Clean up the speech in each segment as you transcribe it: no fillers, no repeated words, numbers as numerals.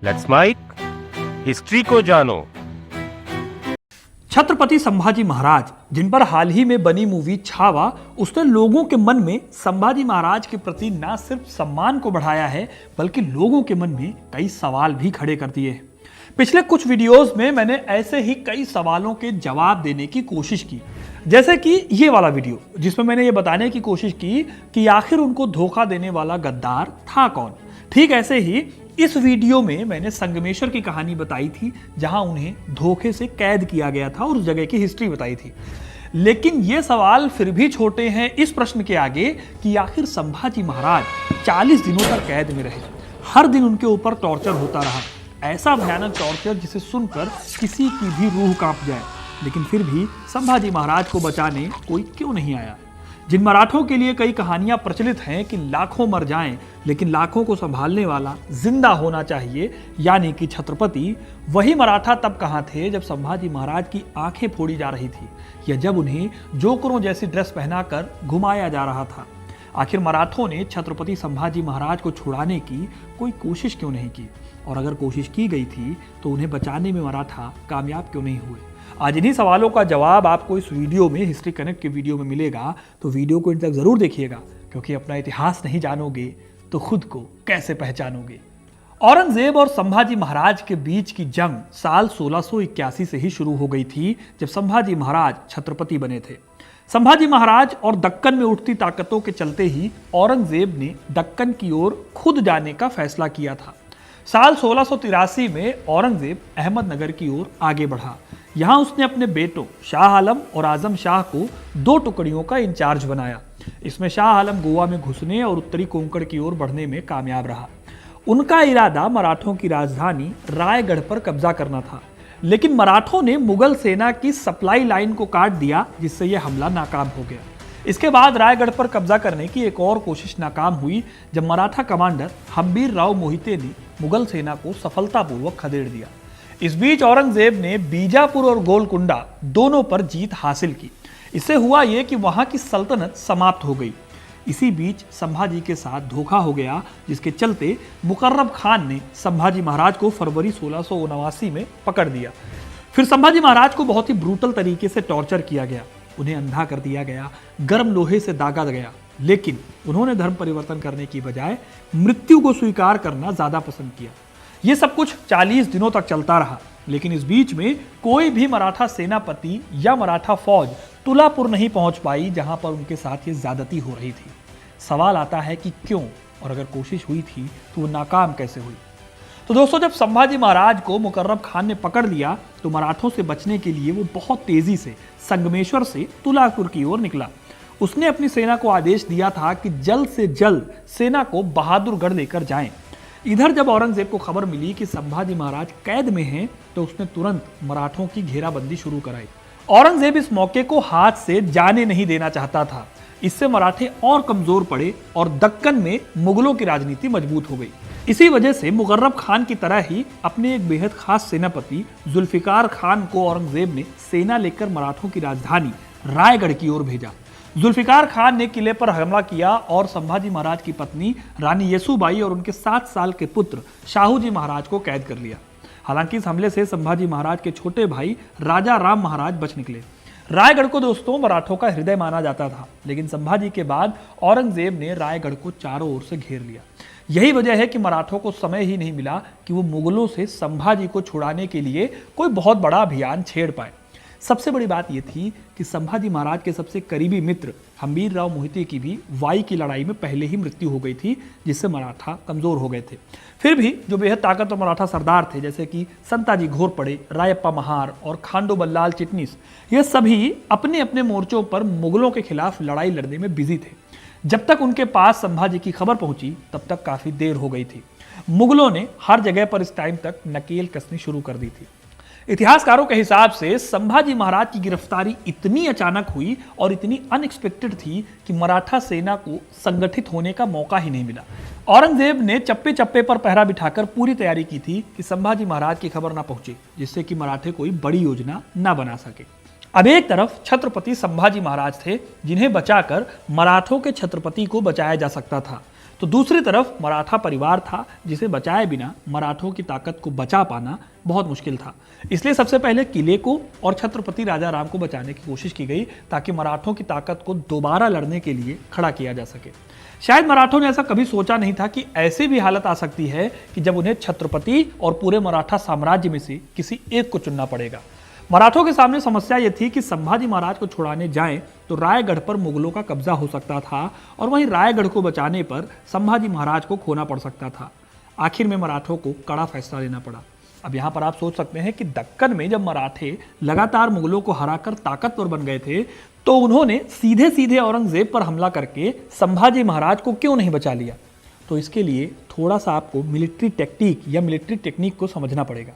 Let's mic history को जानो। छत्रपति संभाजी महाराज, जिन पर हाल ही में बनी मूवी छावा, उसने लोगों के मन में संभाजी महाराज के प्रति न सिर्फ सम्मान को बढ़ाया है, बल्कि लोगों के मन में कई सवाल भी खड़े कर दिए हैं। पिछले कुछ वीडियोस में मैंने ऐसे ही कई सवालों के जवाब देने की कोशिश की, जैसे कि ये वाला वीडियो जिसमें मैंने ये बताने की कोशिश की कि आखिर उनको धोखा देने वाला गद्दार था कौन। ठीक ऐसे ही इस वीडियो में मैंने संगमेश्वर की कहानी बताई थी, जहां उन्हें धोखे से कैद किया गया था और उस जगह की हिस्ट्री बताई थी। लेकिन ये सवाल फिर भी छोटे हैं इस प्रश्न के आगे कि आखिर संभाजी महाराज 40 दिनों तक कैद में रहे। हर दिन उनके ऊपर टॉर्चर होता रहा, ऐसा भयानक टॉर्चर जिसे सुनकर किसी की भी रूह कांप जाए। लेकिन फिर भी संभाजी महाराज को बचाने कोई क्यों नहीं आया। जिन मराठों के लिए कई कहानियां प्रचलित हैं कि लाखों मर जाएं लेकिन लाखों को संभालने वाला जिंदा होना चाहिए, यानी कि छत्रपति, वही मराठा तब कहां थे जब संभाजी महाराज की आंखें फोड़ी जा रही थी, या जब उन्हें जोकरों जैसी ड्रेस पहनाकर घुमाया जा रहा था। आखिर मराठों ने छत्रपति संभाजी महाराज को छुड़ाने की कोई कोशिश क्यों नहीं की, और अगर कोशिश की गई थी तो उन्हें बचाने में मराठा कामयाब क्यों नहीं हुए। आज इन्हीं सवालों का जवाब आपको इस वीडियो में, हिस्ट्री कनेक्ट के वीडियो में मिलेगा, तो वीडियो को इन तक जरूर देखिएगा, क्योंकि अपना इतिहास नहीं जानोगे तो खुद को कैसे पहचानोगे। औरंगजेब और संभाजी महाराज के बीच की जंग साल 1681 से ही शुरू हो गई थी, जब संभाजी महाराज छत्रपति बने थे। संभाजी महाराज और दक्कन में उठती ताकतों के चलते ही औरंगजेब ने दक्कन की ओर खुद जाने का फैसला किया था। साल 1683 में औरंगजेब अहमदनगर की ओर आगे बढ़ा। यहां उसने अपने बेटों शाह आलम और आजम शाह को 2 टुकड़ियों का इंचार्ज बनाया। इसमें शाह आलम गोवा में घुसने और उत्तरी कोंकण की ओर बढ़ने में कामयाब रहा। उनका इरादा मराठों की राजधानी रायगढ़ पर कब्जा करना था, लेकिन मराठों ने मुगल सेना की सप्लाई लाइन को काट दिया, जिससे यह हमला नाकाम हो गया। इसके बाद रायगढ़ पर कब्जा करने की एक और कोशिश नाकाम हुई, जब मराठा कमांडर हम्बीर राव मोहिते ने मुगल सेना को सफलतापूर्वक खदेड़ दिया। इस बीच औरंगजेब ने बीजापुर और गोलकुंडा दोनों पर जीत हासिल की। इससे हुआ यह कि वहां की सल्तनत समाप्त हो गई। इसी बीच संभाजी के साथ धोखा हो गया, जिसके चलते मुकर्रब खान ने संभाजी महाराज को फरवरी 1679 में पकड़ दिया। फिर संभाजी महाराज को बहुत ही ब्रूटल तरीके से टॉर्चर किया गया। उन्हें अंधा कर दिया गया, गर्म लोहे से दागा गया, लेकिन उन्होंने धर्म परिवर्तन करने की बजाय मृत्यु को स्वीकार करना ज्यादा पसंद किया। यह सब कुछ 40 दिनों तक चलता रहा, लेकिन इस बीच में कोई भी मराठा सेनापति या मराठा फौज तुलापुर नहीं पहुंच पाई, जहां पर उनके साथ ये ज्यादती हो रही थी। सवाल आता है कि क्यों, और अगर कोशिश हुई थी तो वो नाकाम कैसे हुई। तो दोस्तों, जब संभाजी महाराज को मुकर्रब खान ने पकड़ लिया तो मराठों से बचने के लिए वो बहुत तेजी से संगमेश्वर से तुलापुर की ओर निकला। उसने अपनी सेना को आदेश दिया था कि जल्द से जल्द सेना को बहादुरगढ़ लेकर जाएं। इधर जब औरंगजेब को खबर मिली कि संभाजी महाराज कैद में हैं, तो उसने तुरंत मराठों की घेराबंदी शुरू कराई। औरंगजेब इस मौके को हाथ से जाने नहीं देना चाहता था। इससे मराठे और कमजोर पड़े और दक्कन में मुगलों की राजनीति मजबूत हो गई। इसी वजह से मुकर्रब खान की तरह ही अपने एक बेहद खास सेनापति जुल्फिकार खान को औरंगजेब ने सेना लेकर मराठों की राजधानी रायगढ़ की ओर भेजा। जुल्फिकार खान ने किले पर हमला किया और संभाजी महाराज की पत्नी रानी येसुबाई और उनके 7 साल के पुत्र शाहूजी महाराज को कैद कर लिया। हालांकि इस हमले से संभाजी महाराज के छोटे भाई राजा राम महाराज बच निकले। रायगढ़ को दोस्तों मराठों का हृदय माना जाता था, लेकिन संभाजी के बाद औरंगजेब ने रायगढ़ को चारों ओर से घेर लिया। यही वजह है कि मराठों को समय ही नहीं मिला कि वो मुगलों से संभाजी को छुड़ाने के लिए कोई बहुत बड़ा अभियान छेड़ पाए। सबसे बड़ी बात यह थी कि संभाजी महाराज के सबसे करीबी मित्र हम्बीर राव मोहिते की भी वाई की लड़ाई में पहले ही मृत्यु हो गई थी, जिससे मराठा कमजोर हो गए थे। फिर भी जो बेहद ताकतवर मराठा सरदार थे, जैसे कि संताजी घोरपड़े, रायप्पा महार और खांडो बल्लाल चिटनीस, ये सभी अपने अपने मोर्चों पर मुगलों के खिलाफ लड़ाई लड़ने में बिजी थे। जब तक उनके पास संभाजी की खबर पहुंची, तब तक काफी देर हो गई थी। मुगलों ने हर जगह पर इस टाइम तक नकेल कसनी शुरू कर दी थी। इतिहासकारों के हिसाब से संभाजी महाराज की गिरफ्तारी इतनी अचानक हुई और इतनी अनएक्सपेक्टेड थी कि मराठा सेना को संगठित होने का मौका ही नहीं मिला। औरंगजेब ने चप्पे चप्पे पर पहरा बिठाकर पूरी तैयारी की थी कि संभाजी महाराज की खबर ना पहुंचे, जिससे कि मराठे कोई बड़ी योजना ना बना सके। अब एक तरफ छत्रपति संभाजी महाराज थे, जिन्हें बचाकर मराठों के छत्रपति को बचाया जा सकता था, तो दूसरी तरफ मराठा परिवार था जिसे बचाए बिना मराठों की ताकत को बचा पाना बहुत मुश्किल था। इसलिए सबसे पहले किले को और छत्रपति राजा राम को बचाने की कोशिश की गई ताकि मराठों की ताकत को दोबारा लड़ने के लिए खड़ा किया जा सके। शायद मराठों ने ऐसा कभी सोचा नहीं था कि ऐसी भी हालत आ सकती है कि जब उन्हें छत्रपति और पूरे मराठा साम्राज्य में से किसी एक को चुनना पड़ेगा। मराठों के सामने समस्या यह थी कि संभाजी महाराज को छुड़ाने जाएं तो रायगढ़ पर मुगलों का कब्जा हो सकता था और वहीं रायगढ़ को बचाने पर संभाजी महाराज को खोना पड़ सकता था। आखिर में मराठों को कड़ा फैसला लेना पड़ा। अब यहाँ पर आप सोच सकते हैं कि दक्कन में जब मराठे लगातार मुगलों को हराकर ताकतवर बन गए थे तो उन्होंने सीधे सीधे औरंगजेब पर हमला करके संभाजी महाराज को क्यों नहीं बचा लिया। तो इसके लिए थोड़ा सा आपको मिलिट्री टेक्निक या मिलिट्री टेक्निक को समझना पड़ेगा।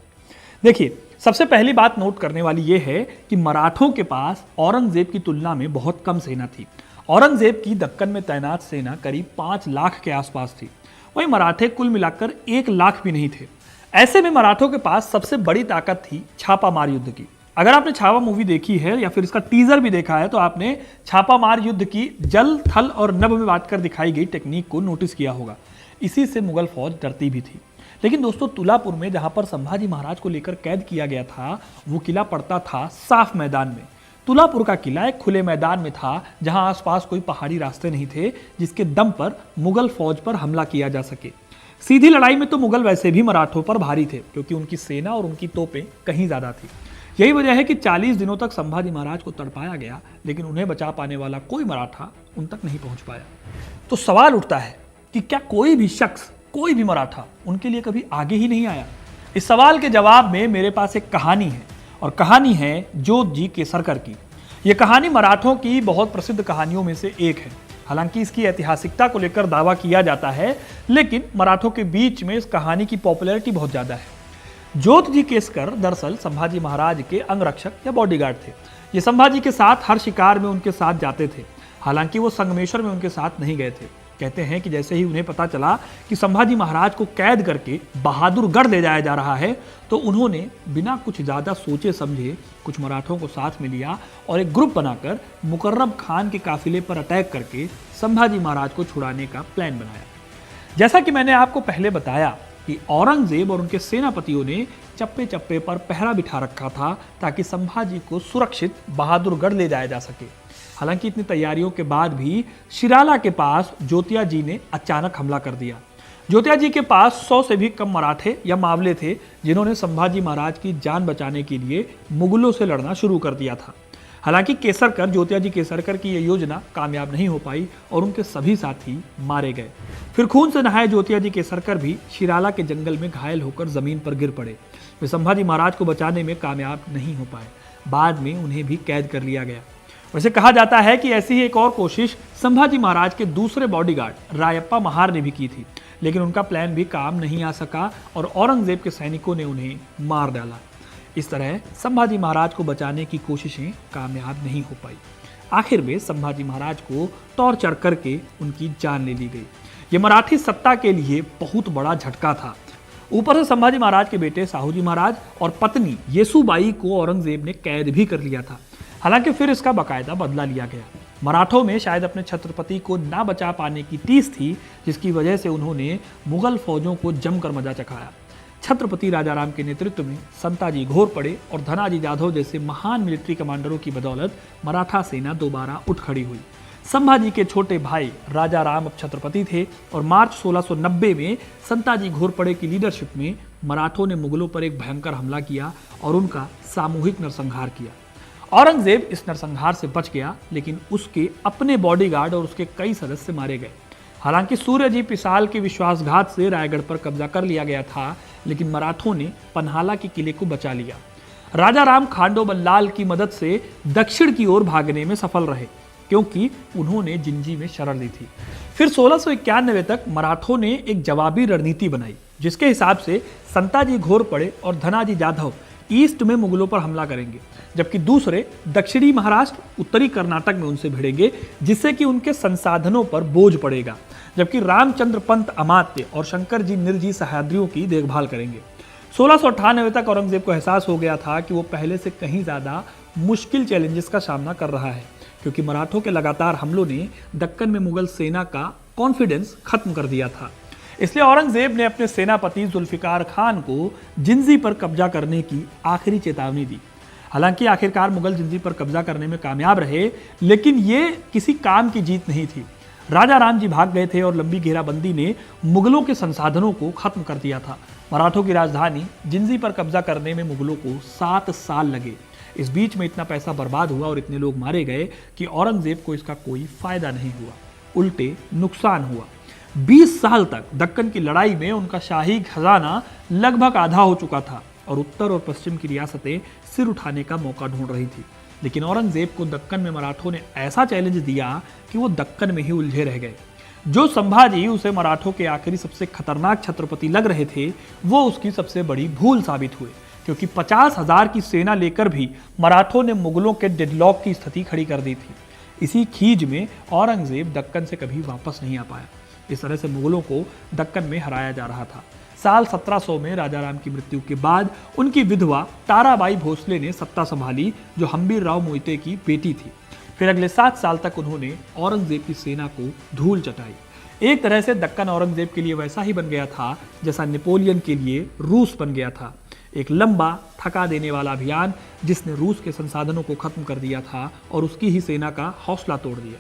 देखिए, सबसे पहली बात नोट करने वाली यह है कि मराठों के पास औरंगजेब की तुलना में बहुत कम सेना थी। औरंगजेब की दक्कन में तैनात सेना करीब 5 लाख के आसपास थी, वहीं मराठे कुल मिलाकर 1 लाख भी नहीं थे। ऐसे में मराठों के पास सबसे बड़ी ताकत थी छापामार युद्ध की। अगर आपने छावा मूवी देखी है या फिर इसका टीजर भी देखा है तो आपने छापामार युद्ध की जल, थल और नभ में बांटकर दिखाई गई टेक्निक को नोटिस किया होगा। इसी से मुगल फौज डरती भी थी। लेकिन दोस्तों, तुलापुर में जहां पर संभाजी महाराज को लेकर कैद किया गया था वो किला पड़ता था साफ मैदान में। तुलापुर का किला एक खुले मैदान में था जहां आसपास कोई पहाड़ी रास्ते नहीं थे जिसके दम पर मुगल फौज पर हमला किया जा सके। सीधी लड़ाई में तो मुगल वैसे भी मराठों पर भारी थे क्योंकि उनकी सेना और उनकी तोपें कहीं ज्यादा थी। यही वजह है कि 40 दिनों तक संभाजी महाराज को तड़पाया गया लेकिन उन्हें बचा पाने वाला कोई मराठा उन तक नहीं पहुंच पाया। तो सवाल उठता है कि क्या कोई भी शख्स, कोई भी मराठा उनके लिए कभी आगे ही नहीं आया? इस सवाल के जवाब में मेरे पास एक कहानी है और कहानी है जोत जी केसरकर की। यह कहानी मराठों की बहुत प्रसिद्ध कहानियों में से एक है। हालांकि इसकी ऐतिहासिकता को लेकर दावा किया जाता है लेकिन मराठों के बीच में इस कहानी की पॉपुलैरिटी बहुत ज्यादा है। जोत जी केसकर दरअसल संभाजी महाराज के अंगरक्षक या बॉडीगार्ड थे। ये संभाजी के साथ हर शिकार में उनके साथ जाते थे। हालांकि वो संगमेश्वर में उनके साथ नहीं गए थे। कहते हैं कि जैसे ही उन्हें पता चला कि संभाजी महाराज को कैद करके बहादुरगढ़ ले जाया जा रहा है तो उन्होंने बिना कुछ ज़्यादा सोचे समझे कुछ मराठों को साथ में लिया और एक ग्रुप बनाकर मुकर्रब खान के काफिले पर अटैक करके संभाजी महाराज को छुड़ाने का प्लान बनाया। जैसा कि मैंने आपको पहले बताया कि औरंगजेब और उनके सेनापतियों ने चप्पे चप्पे पर पहरा बिठा रखा था ताकि संभाजी को सुरक्षित बहादुरगढ़ ले जाया जा सके। हालांकि इतनी तैयारियों के बाद भी शिराला के पास जोतिया जी ने अचानक हमला कर दिया। जोतिया जी के पास 100 से भी कम मराठे या मावले थे जिन्होंने संभाजी महाराज की जान बचाने के लिए मुगलों से लड़ना शुरू कर दिया था। हालांकि केसरकर, जोतिया जी केसरकर की यह योजना कामयाब नहीं हो पाई और उनके सभी साथी मारे गए। फिर खून से नहाए जोतिया जी केसरकर भी शिराला के जंगल में घायल होकर जमीन पर गिर पड़े। वे संभाजी महाराज को बचाने में कामयाब नहीं हो पाए। बाद में उन्हें भी कैद कर लिया गया। वैसे कहा जाता है कि ऐसी ही एक और कोशिश संभाजी महाराज के दूसरे बॉडीगार्ड रायप्पा महार ने भी की थी, लेकिन उनका प्लान भी काम नहीं आ सका और औरंगजेब के सैनिकों ने उन्हें मार डाला। इस तरह संभाजी महाराज को बचाने की कोशिशें कामयाब नहीं हो पाई। आखिर में संभाजी महाराज को टॉर्चर करके उनकी जान ले ली गई। ये मराठी सत्ता के लिए बहुत बड़ा झटका था। ऊपर से संभाजी महाराज के बेटे साहूजी महाराज और पत्नी येसुबाई को औरंगजेब ने कैद भी कर लिया था। हालांकि फिर इसका बाकायदा बदला लिया गया। मराठों में शायद अपने छत्रपति को ना बचा पाने की टीस थी जिसकी वजह से उन्होंने मुगल फौजों को जमकर मजा चखाया। छत्रपति राजाराम के नेतृत्व में संताजी घोरपड़े और धनाजी जाधव जैसे महान मिलिट्री कमांडरों की बदौलत मराठा सेना दोबारा उठ खड़ी हुई। संभाजी के छोटे भाई राजाराम अब छत्रपति थे और मार्च 1690 में संताजी घोरपड़े की लीडरशिप में मराठों ने मुगलों पर एक भयंकर हमला किया और उनका सामूहिक नरसंहार किया। औरंगजेब इस नरसंहार से बच गया लेकिन उसके अपने बॉडीगार्ड और उसके कई सदस्य मारे गए। हालांकि सूर्यजी पिसाल के विश्वासघात से रायगढ़ पर कब्जा कर लिया गया था लेकिन मराठों ने पन्हाला के किले को बचा लिया। राजाराम खांडो बल्लाल की मदद से दक्षिण की ओर भागने में सफल रहे क्योंकि उन्होंने जिंजी में शरण ली थी। फिर 1691 तक मराठों ने एक जवाबी रणनीति बनाई जिसके हिसाब से संताजी घोरपड़े और धनाजी जाधव ईस्ट में मुगलों पर हमला करेंगे जबकि दूसरे दक्षिणी महाराष्ट्र, उत्तरी कर्नाटक में उनसे भिड़ेंगे जिससे कि उनके संसाधनों पर बोझ पड़ेगा, जबकि रामचंद्र पंत अमात्य और शंकर जी निर्जी सह्याद्रियों की देखभाल करेंगे। 1698 तक औरंगजेब को एहसास हो गया था कि वो पहले से कहीं ज्यादा मुश्किल चैलेंजेस का सामना कर रहा है क्योंकि मराठों के लगातार हमलों ने दक्कन में मुगल सेना का कॉन्फिडेंस खत्म कर दिया था। इसलिए औरंगजेब ने अपने सेनापति जुल्फिकार खान को जिंजी पर कब्जा करने की आखिरी चेतावनी दी। हालांकि आखिरकार मुगल जिंजी पर कब्जा करने में कामयाब रहे, लेकिन ये किसी काम की जीत नहीं थी। राजा राम जी भाग गए थे और लंबी घेराबंदी ने मुगलों के संसाधनों को खत्म कर दिया था। मराठों की राजधानी जिंजी पर कब्जा करने में मुगलों को 7 साल लगे। इस बीच में इतना पैसा बर्बाद हुआ और इतने लोग मारे गए कि औरंगजेब को इसका कोई फायदा नहीं हुआ, उल्टे नुकसान हुआ। 20 साल तक दक्कन की लड़ाई में उनका शाही खजाना लगभग आधा हो चुका था और उत्तर और पश्चिम की रियासतें सिर उठाने का मौका ढूंढ रही थी। लेकिन औरंगजेब को दक्कन में मराठों ने ऐसा चैलेंज दिया कि वो दक्कन में ही उलझे रह गए। जो संभाजी उसे मराठों के आखिरी सबसे खतरनाक छत्रपति लग रहे थे, वो उसकी सबसे बड़ी भूल साबित हुए, क्योंकि 50,000 की सेना लेकर भी मराठों ने मुगलों के डेडलॉक की स्थिति खड़ी कर दी थी। इसी खीज में औरंगजेब दक्कन से कभी वापस नहीं आ पाया। इस तरह से मुगलों को दक्कन में हराया जा रहा था। साल 1700 में राजा राम की मृत्यु के बाद उनकी विधवा ताराबाई भोसले ने सत्ता संभाली, जो हम्बीर राव मोहिते की बेटी थी। फिर अगले 7 साल तक उन्होंने औरंगजेब की सेना को धूल चटाई। एक तरह से दक्कन औरंगजेब के लिए वैसा ही बन गया था जैसा नेपोलियन के लिए रूस बन गया था। एक लंबा, थका देने वाला अभियान जिसने रूस के संसाधनों को खत्म कर दिया था और उसकी ही सेना का हौसला तोड़ दिया।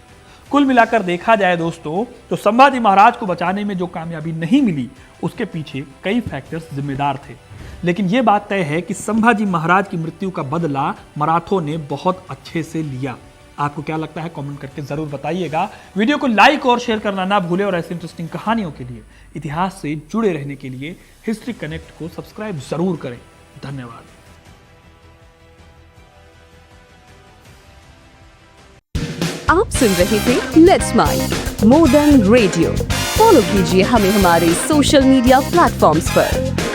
कुल मिलाकर देखा जाए दोस्तों, तो संभाजी महाराज को बचाने में जो कामयाबी नहीं मिली, उसके पीछे कई फैक्टर्स जिम्मेदार थे। लेकिन यह बात तय है कि संभाजी महाराज की मृत्यु का बदला मराठों ने बहुत अच्छे से लिया। आपको क्या लगता है, कमेंट करके जरूर बताइएगा। वीडियो को लाइक और शेयर करना ना भूलें और ऐसी इंटरेस्टिंग कहानियों के लिए, इतिहास से जुड़े रहने के लिए हिस्ट्री कनेक्ट को सब्सक्राइब जरूर करें। धन्यवाद। आप सुन रहे थे let's mind more than radio. Follow कीजिए हमें हमारे सोशल मीडिया प्लेटफॉर्म्स पर।